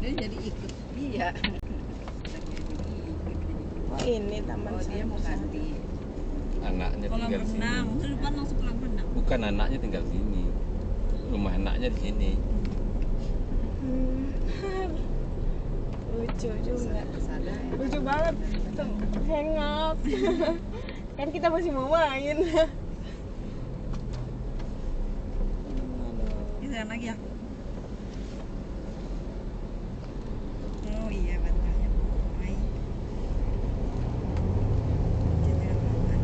Jadi ikut dia. Oh ini taman Dia mau ganti Anaknya Kolam tinggal di renang, sini. terus depan langsung kolam renang. Bukan, anaknya tinggal di sini. Rumah anaknya di sini. Lucu juga. sana. Lucu banget. Hangout. Kan kita masih mau main. Kita lagi ya. Oh iya bantalnya boy. Jendela banget.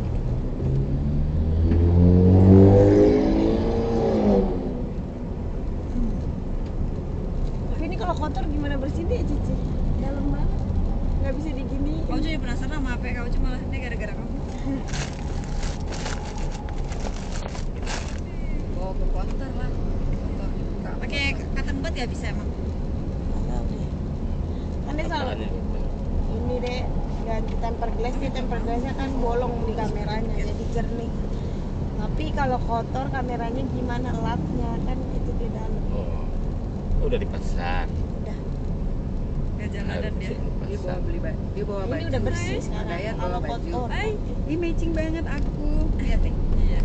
Tapi ini kalau kotor gimana bersihnya ya Cici? Dalam banget. Nggak bisa digini. Kau jadi penasaran sama apa kau cuma lah ini gara-gara kamu. Bawa ke konter lah. Konter dibuka. Pakai cotton bud ya bisa emang. Kan dia selalu Apanya? ini deh ganti tempered glass, dia tempered glassnya kan bolong di kameranya jadi jernih. Tapi kalau kotor kameranya gimana lapnya kan itu di dalam. Oh, udah dipasang. Udah. Gak jalan dan dia. Dia bawa beli dia bawa baju. Ini udah bersih Ada sekarang. ya Kalau bawa baju. kotor. Ini matching banget aku. Lihat deh. Iya.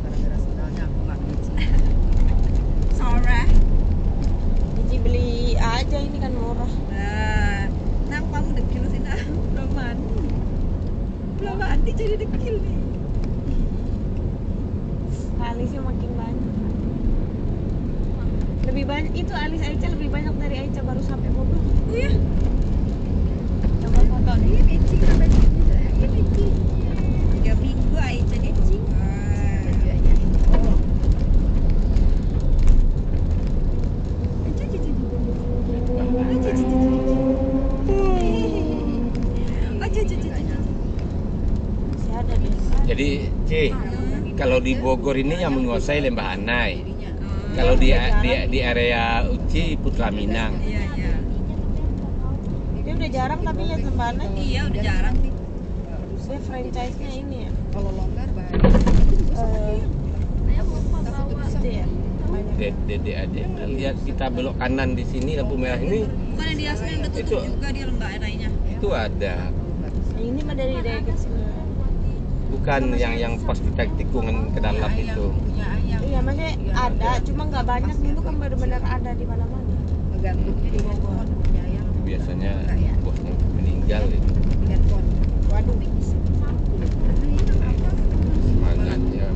Gara-gara sendalnya aku nggak matching. Sorry. Cici beli aja ini kan murah. Nah kamu dekil sih nah. Belum mandi. Belum mandi jadi dekil nih. Alisnya makin banyak. Lebih banyak itu alis Aica lebih banyak dari Aica baru sampai Bogor. Oh ya. Coba foto nih. Ini matching sama baju juga. Ini matching. 3 minggu aja necing. Bajunya. Oh. Masih ada di Jadi, C, kalau di Bogor ini yang menguasai Lembah Anai. Jadinya. Kalau di area Uci Putra Minang. Iya iya. Dia udah jarang tapi lihat Lembana Iya udah jarang sih. dia franchise-nya ini ya. Kalau longgar banyak. Itu ya. Banyak. DDAD. Lihat kita belok kanan di sini lampu merah ini Bukan yang di Asli yang udah tutup Itu- juga dia lembah enaknya. itu ada. Ini mah dari kecil. Bukan yang pas kita tikungan ke dalam itu. Punya ayam. Iya maksudnya ada, cuma nggak banyak dulu kan benar-benar ada di mana-mana. Ngegantungnya di handphone punya ayam. Biasanya Enggak ya? bosnya meninggal itu. Di handphone. Waduh. Semangatnya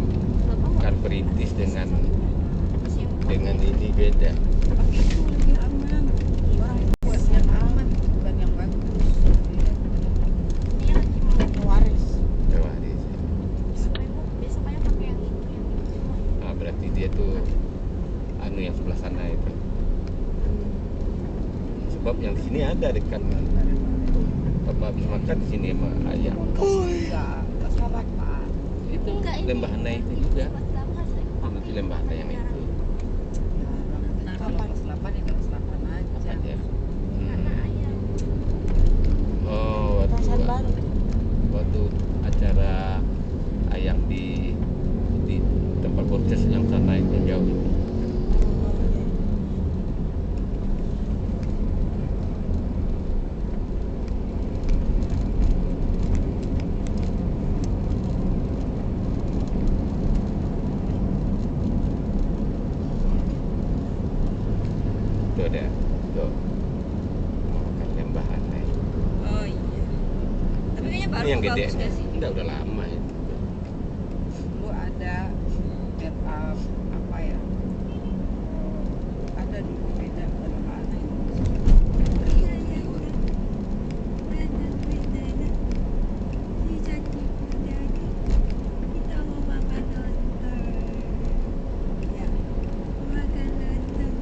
kan perintis dengan ini beda. Pakai itu lebih aman. Orang buat yang aman bukan yang bagus. Waris. Waris. Nah, berarti dia tuh anu yang sebelah sana itu. Sebab yang di sini ada dekat. Bapak habis makan di sini sama ayam. Enggak sama Pak. Itu Lembah Anai itu juga. Itu Lembah Anai yang itu. Nah, kalau kelas 8 ya kelas 8 aja. Apa dia? Oh, Perasaan baru. waktu acara ayam di tempat podcast yang sana itu jauh itu. Itu ada tuh Lembah Anai. Oh iya. Tapi kayaknya baru Ini yang gede. bagus gak sih? Enggak, udah lama itu. Dulu ada apa ya? Ada dulu beda kalau mana itu. Iya iya iya. Kita mau makan lontong. Ya. Makan lontong.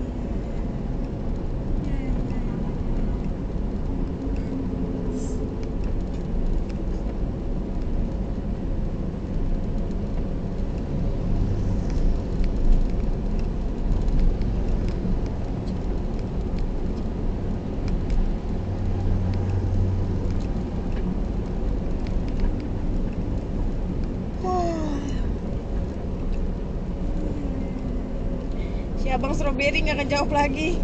abang strawberry nggak ngejawab lagi.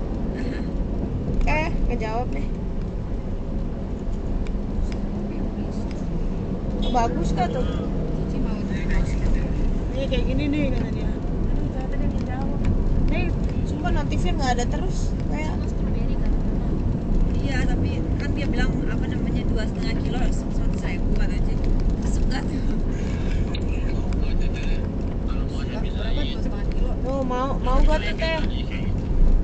Ngejawab deh. Bagus kah tuh? Cici mau strawberry. Ini kayak gini nih kata dia. Aduh, ternyata dia ngejawab. Nih, sumpah notifnya nggak ada terus. Kayak Sama strawberry kan. Iya, tapi kan dia bilang apa namanya 2,5 kilo 100.000 katanya. Masuk gak tuh? Berapa 2,5 kilo? oh mau gak tuh teh?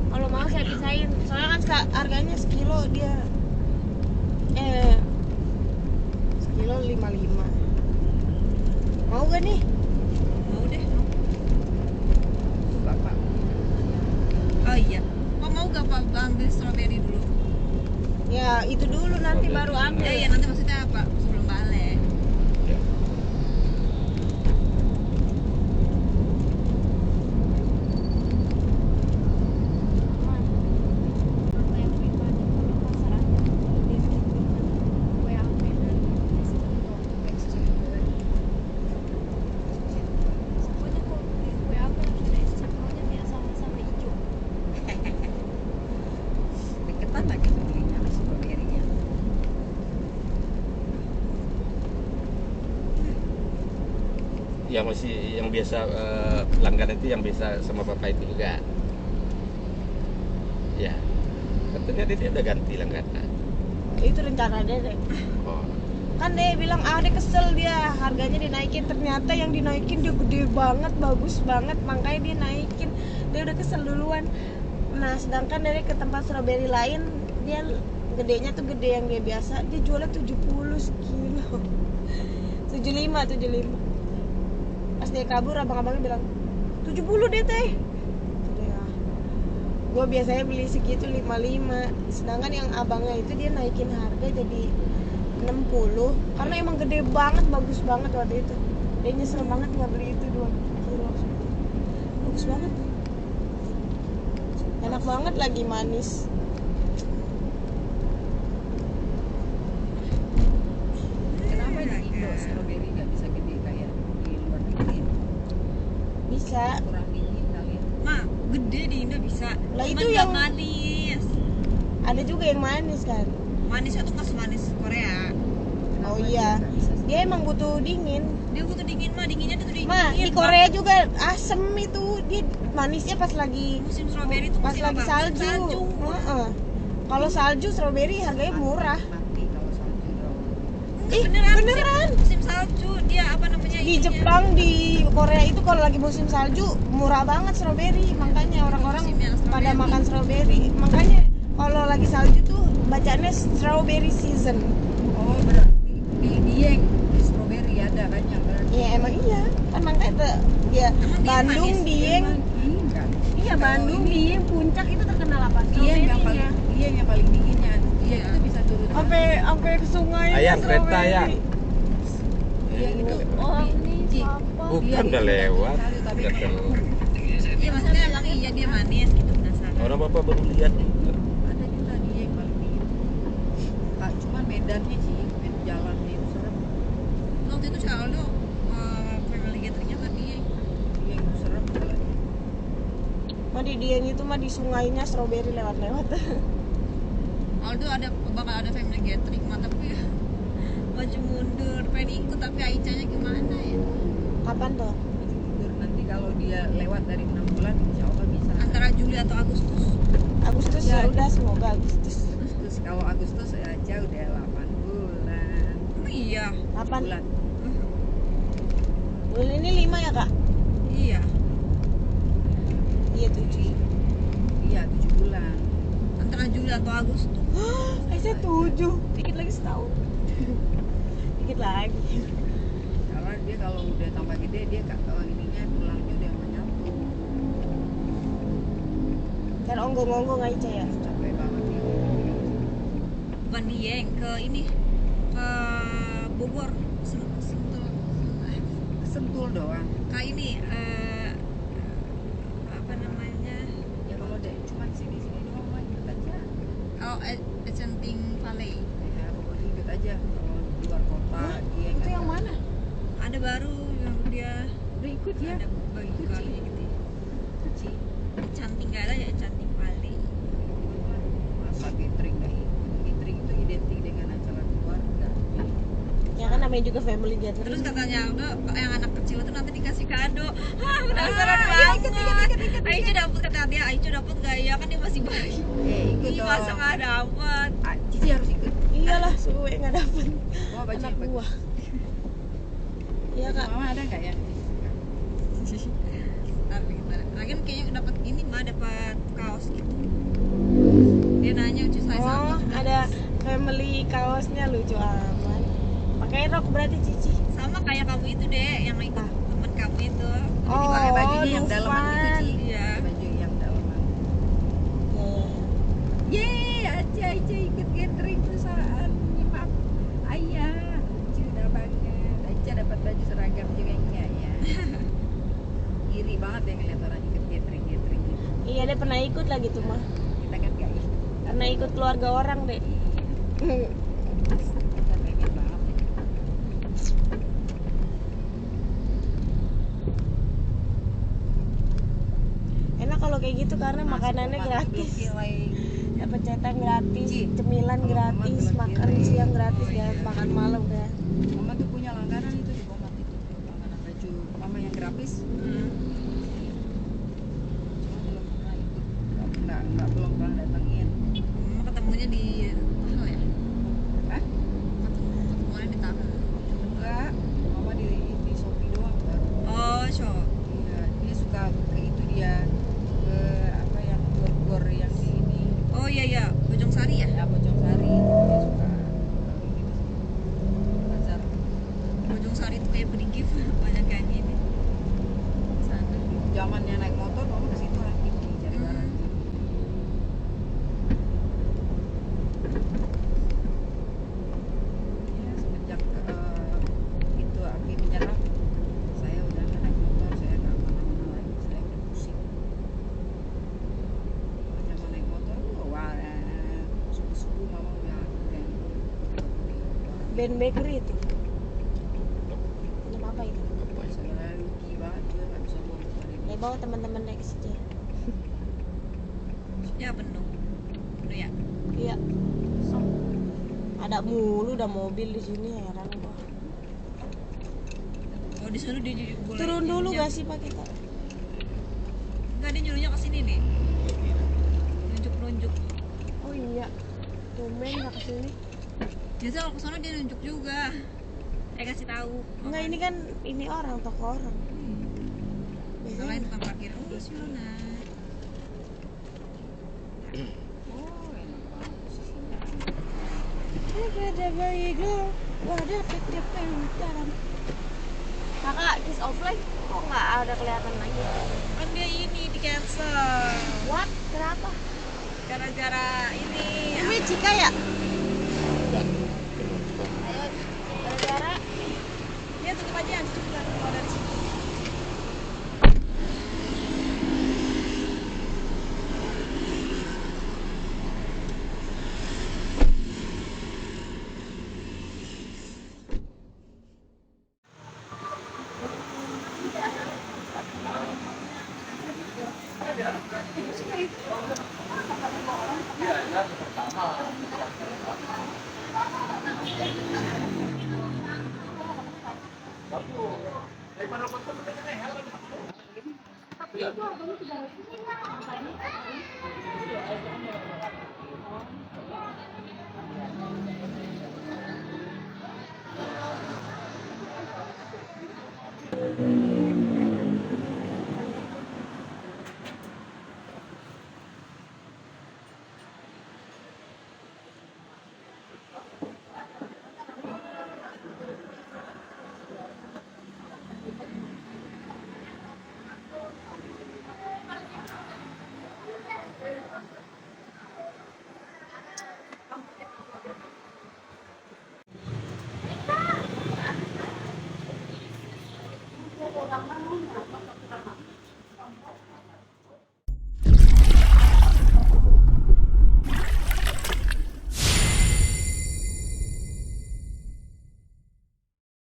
Kalau mau saya pisahin. Soalnya kan harganya sekilo dia. Sekilo 55. Mau gak nih? Mau deh, mau. Bapak. Oh iya. Kok mau gak Pak ambil strawberry dulu? Ya itu dulu nanti baru ambil. Iya, nanti maksudnya apa? Sebelum balik. Ya. Deketan lagi tuh belinya sama strawberry-nya. Yang masih yang biasa langganan itu yang biasa sama bapak itu juga. Ya. Katanya dia udah ganti langganan. Itu rencana dia deh. Oh. Kan dia bilang dia kesel dia harganya dinaikin, ternyata yang dinaikin dia gede banget, bagus banget, makanya dia naikin. Dia udah kesel duluan. Nah sedangkan dari ke tempat strawberry lain dia gedenya tuh gede yang dia biasa, dia jualnya 70 sekilo. 75 pas dia kabur abang-abangnya bilang 70 deh teh. Gue biasanya beli segitu 55, sedangkan yang abangnya itu dia naikin harga jadi 60 karena emang gede banget, bagus banget waktu itu. Dia nyesel banget nggak beli itu 2 kilo. Bagus banget, enak banget lagi, manis. Kenapa di Indo strawberry nggak bisa gede kayak di luar negeri? Bisa. Kurang dingin kali ya. Ma, gede di Indo bisa. Lah, Cuman itu nggak yang- manis. Ada juga yang manis kan. Manisnya tuh nggak semanis Korea. Oh Kenapa iya, dia nggak bisa? dia emang butuh dingin. Dia butuh dingin mah, dinginnya tuh dingin. Mah di Korea juga asem itu, dia manisnya pas lagi Musim strawberry tuh pas musim lagi apa? salju. Salju. Heeh. Kalau salju strawberry harganya murah. Mati kalau salju dong. Ih, Beneran, beneran. Musim salju dia apa namanya? Di ininya. Jepang, di Korea itu kalau lagi musim salju murah banget strawberry, makanya orang-orang Musimnya strawberry. pada makan strawberry. Makanya kalau lagi salju tuh bacanya strawberry season. Oh berarti di Dieng di strawberry ada banyak berarti. Ya emang iya, kan makanya ya Emang dia Bandung, manis? Dieng. Enggak. Iya Kalau Bandung, ini- Dieng, Puncak itu terkenal apa? Dieng yang Strawberry-nya. paling Dieng yang paling dinginnya. Dieng Iya. itu bisa turun. Sampai ke sungai. Ayang, kereta, Ayang. Dieng itu Oh, ini Ci. siapa? Bukan udah lewat. Salju, tapi Udah terlalu. Iya maksudnya emang iya dia manis gitu penasaran. Orang bapak baru lihat. ada juga Dieng paling dingin. Kak, cuman medannya sih, jalannya itu serem. Waktu itu si Aldo family gatheringnya ke dia. Dieng itu serem jalannya. Mah di Dieng itu mah di sungainya strawberry lewat-lewat. Aldo bakal ada family gathering mah tapi maju mundur pengen ikut tapi Aicanya gimana ya? Kapan tuh? Mundur. Nanti kalau dia lewat dari 6 bulan, insya Allah bisa. Antara Juli atau Agustus. Agustus Ya. ya udah, semoga Agustus. Agustus, kalau Agustus aja udah 8 bulan. Oh iya. 8 Bulan. bulan ini 5 ya kak? Iya. Iya 7. Iya, 7 bulan. Antara Juli atau Agustus. Saya 7, dikit lagi setahun. Dikit lagi. Karena dia kalau udah tambah gede, dia ininya tulangnya udah menyatu. Kan onggong-onggong aja ya. Capek banget dia. Bukan Dieng ke ini ke Bogor Sentul. Sentul doang. Kayak ini apa namanya? Ya kalau deh cuman sini-sini doang mah ikut aja. Oh, Ecenting Valley. Ya pokoknya ikut aja. Kalau di luar kota dia Itu nggak yang tahu. mana? Ada baru yang dia Udah ikut ya. ada bagi Ikut, Ci. kali gitu. Ikut, Ci. Ecenting namanya juga family Terus gathering. katanya udah yang anak kecil itu nanti dikasih kado. Penasaran banget. Aicu dapet, kata dia, Aicu dapet gak ya, kan dia masih bayi. Ikut Ih, dong. masa gak dapet. Cici harus ikut. Iyalah, suwe nggak dapet. Wah, baju Anak yang bagus. buah. Iya kak. Mama ada nggak ya? Tapi lagian kayaknya dapat ini mah, dapat kaos gitu. Dia nanya Ucu size Oh, apa. ada family kaosnya, lucu amat. Pakai rok berarti Cici. Sama kayak kamu itu deh, yang ikut temen kamu itu. Oh, Pakai bajunya yang dalaman gitu, Dufan. Ci. Iya. Baju yang dalaman. Yeay, Aca ikut gathering perusahaan nyimak ayah. Lucu dah banget. Aca dapat baju seragam juga ya. Iri banget ya ngeliat orang ikut gathering gitu. Iya, dia pernah ikut lagi tuh mah. Kita kan gak ikut. Pernah ikut keluarga orang deh. Kita pengen banget. Enak kalau kayak gitu karena Masuk makanannya rumah gratis. belum kilai. Dapat cetak gratis, Ci, cemilan kalau gratis, Mama makan belum siang gratis Oh, ya, iya. makan malam kan. Mama tuh punya langganan itu di Bomat itu. Langganan baju mama yang grafis. Hmm. Cuma belum pernah ikut. Belum pernah datengin. Mama ketemunya di Tahal ya? Hah? Ketemuannya di Tahal. Enggak. Mama di Shopee doang baru. Oh, show. Iya, dia suka ke itu dia ke apa yang gor-gor yang di ini. Oh iya iya, Bojong Sari ya? Ya Bojong Sari. Dia suka gitu. Bazar Bojong Sari itu kayak beli gift banyak kayak gini. sana. Zamannya naik motor mama ke situ lagi di cari barang. Ya, semenjak itu api menyerang, saya udah nggak naik motor, saya nggak kemana-mana lagi, saya udah pusing. Kalau zaman naik motor, wah, subuh-subuh mama udah Ben Bakery itu. Minum apa itu? Apa itu? saya rugi banget juga nggak bisa bawa Ya bawa teman-teman naik ke situ ya. Ya penuh. Penuh ya? Iya. Ada mulu udah mobil di sini, heran gua. Oh di sana dia jadi boleh. Turun dulu nyuruhnya- gak sih Pak kita? Enggak, dia nyuruhnya ke sini nih. Nunjuk-nunjuk. Oh iya. Tumben gak kesini. Biasa kalau ke sana dia nunjuk juga. Kasih tahu. Enggak, ini kan ini orang, toko orang. Selain tukang parkir. Oh, Silona. Oh, enak banget posisinya. Ada bayi girl, ada PTP dalam. Kakak kiss offline kok nggak ada kelihatan lagi? Kan dia ini di cancel. What? Kenapa? Gara-gara ini. Ini Cika ya? Bukan. Ayo, gara-gara Dia tutup aja. Tutup kalau dari sini.